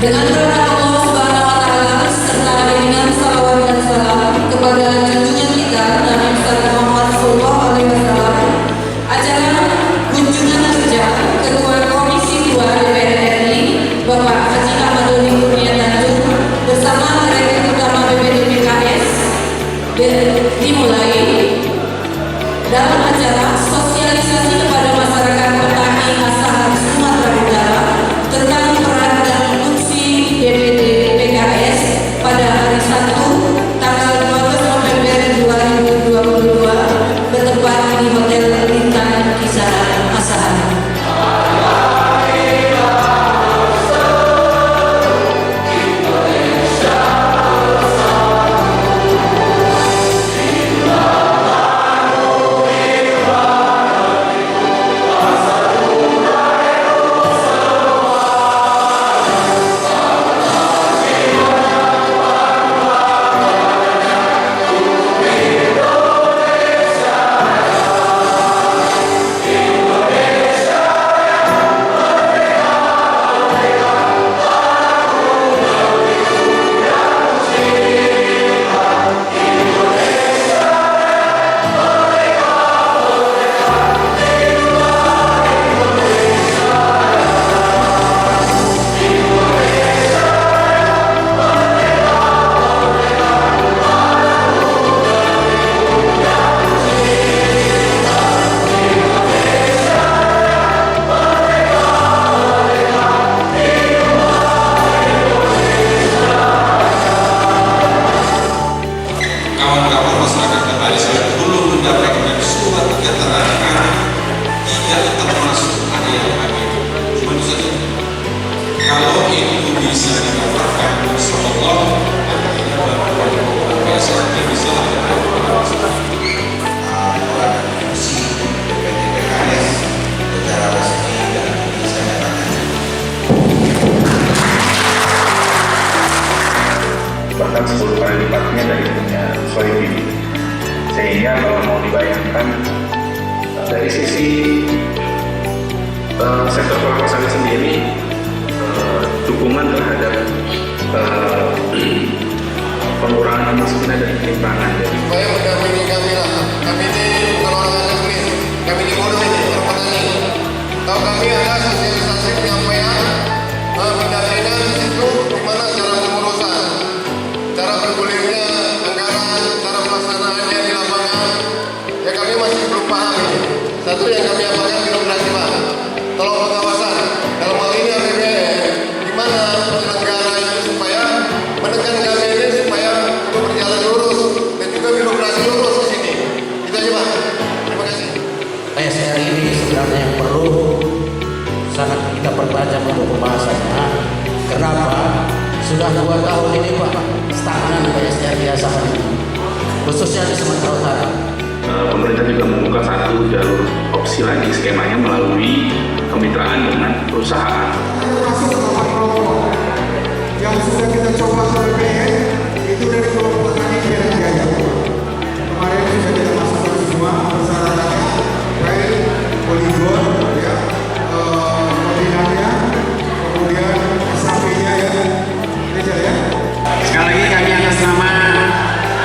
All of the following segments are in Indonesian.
Dengan berkat Allah Subhanahu wa taala serta dengan salawat dan salam kepada junjungan kita Nabi Muhammad SAW, acara kunjungan kerja Ketua Komisi 2 DPR RI Bapak Haji Ahmad Doli Kurnia Tanjung bersama Direktur Utama BPD PKS dimulai dalam acara sosialisasi kepada masyarakat petani Asahan Sumatera Utara tentang peran dan fungsi BPD PKS pada hari Sabtu tanggal 12 November 2022 bertempat di Hotel Lintang Kisaran Asahan. Kawan-kawan masyarakat petani saya belum mendapatkan surat keterangan tidak termasuk area kami. Cuma itu saja. Kalau itu bisa didapatkan, insyaallah artinya bantuan biasa bisa fungsi BPD PKS secara resmi dan bisa dapatkan. Bahkan 10 kali lipatnya dari punya soybean. Sehingga kalau mau dibayangkan dari sisi sektor kelapa sawit sendiri, dukungan terhadap pengurangan kemiskinan dan ketimpangan. Supaya mendampingi kami lah, kami ini bukan orang miskin, kami ini bodoh ini, orang petani. Tahu kami ada sosialisasi penyampaian, pendampingan di situ, gimana cara pengurusan, cara bergulirnya anggaran, cara pelaksanaannya di lapangan. Ya kami masih belum paham ini. Satu yang kami amalkan birokrasi Pak. Tolong pengawasan. Dalam hal ini APBN, gimana penyelenggara itu supaya menekan kami ini supaya itu berjalan lurus dan juga birokrasi lurus di sini. Itu aja Pak. Terima kasih. PSR ini sebenarnya yang perlu sangat kita pertajam untuk pembahasannya. Kenapa? Sudah 2 tahun ini Pak stagnan PSR di Asahan, khususnya di Sumatera Utara. Pemerintah juga membuka satu jalur opsi lagi skemanya melalui kemitraan dengan perusahaan. Masuk ke kelompok yang sudah kita coba ke BPN itu dari kelompok petani biaya. Kemarin sudah kita masukkan semua persyaratannya, baik poligon, ya, koordinatnya, kemudian SAP-nya ya, ya. Sekali lagi kami atas nama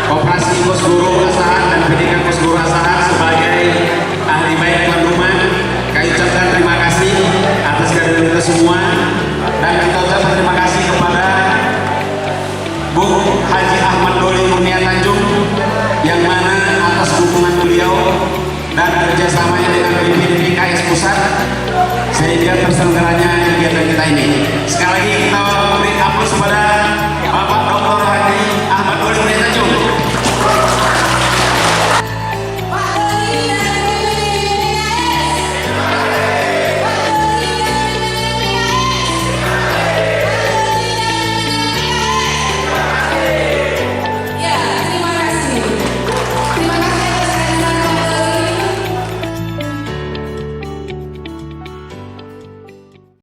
Koperasi Kosgoro Asahan dan Pendidikan Kosgoro Asahan sebagai ahli baik tuan rumah, kami ucapkan terima kasih atas kehadiran kita semua.